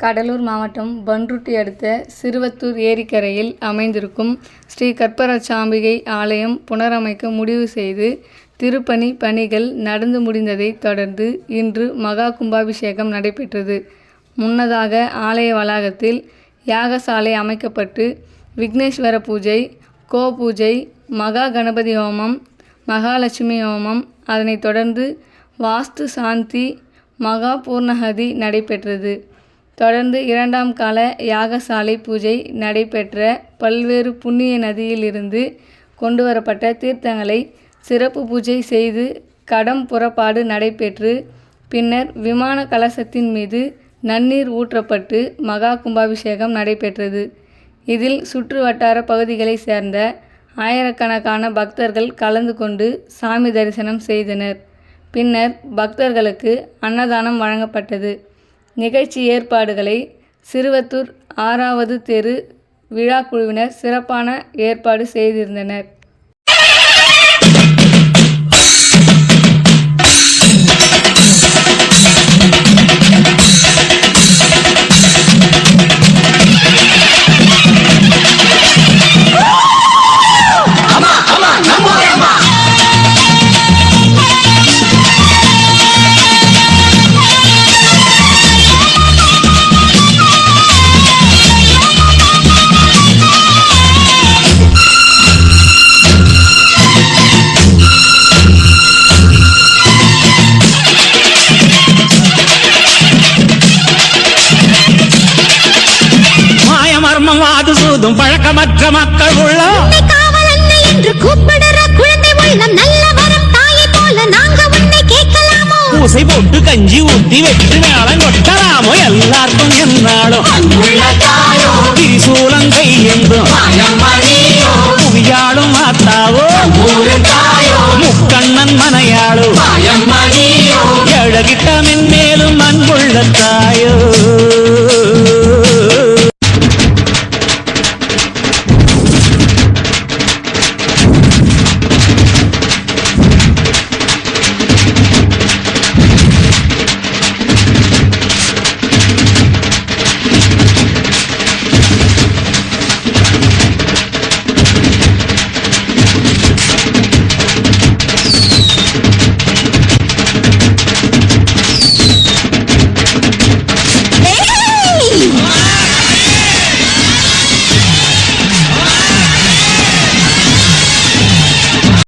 கடலூர் மாவட்டம் பண்ருட்டி அடுத்த சிறுவத்தூர் ஏரிக்கரையில் அமைந்திருக்கும் ஸ்ரீ கற்பகரட்சாம்பிகை ஆலயம் புனரமைக்க முடிவு செய்து திருப்பணி பணிகள் நடந்து முடிந்ததை தொடர்ந்து இன்று மகா கும்பாபிஷேகம் நடைபெற்றது. முன்னதாக ஆலய வளாகத்தில் யாகசாலை அமைக்கப்பட்டு விக்னேஸ்வர பூஜை, கோ பூஜை, மகா கணபதி ஹோமம், மகாலட்சுமி ஹோமம், அதனைத் தொடர்ந்து வாஸ்து சாந்தி, மகா பூர்ணஹதி நடைபெற்றது. தொடர்ந்து 2ஆம் கால யாகசாலை பூஜை நடைபெற்ற. பல்வேறு புண்ணிய நதியிலிருந்து கொண்டுவரப்பட்ட தீர்த்தங்களை சிறப்பு பூஜை செய்து கடம் புறப்பாடு நடைபெற்று பின்னர் விமான கலசத்தின் மீது நன்னீர் ஊற்றப்பட்டு மகா கும்பாபிஷேகம் நடைபெற்றது. இதில் சுற்று வட்டார பகுதிகளை சேர்ந்த ஆயிரக்கணக்கான பக்தர்கள் கலந்து கொண்டு சாமி தரிசனம் செய்தனர். பின்னர் பக்தர்களுக்கு அன்னதானம் வழங்கப்பட்டது. நிகழ்ச்சி ஏற்பாடுகளை சிறுவத்தூர் 6வது தெரு விழா குழுவினர் சிறப்பான ஏற்பாடு செய்திருந்தனர். பழக்கமற்ற மக்கள் உள்ள என்று கூப்பிடுற குழந்தை உள்ளம் நல்ல வரம் தாயை போல நாங்க உன்னை கேட்கலாமோ? பூசை போட்டு கஞ்சி ஊட்டி வெற்றி மேளம் கொட்டலாமோ? எல்லாருக்கும் என்னாலும் திரிசூலம் கையெந்தும் புவியாளும் மாத்தாவோ முக்கண்ணன் மனையாளோ எழகிட்ட மென்மேலும் அன்புள்ள தாயோ.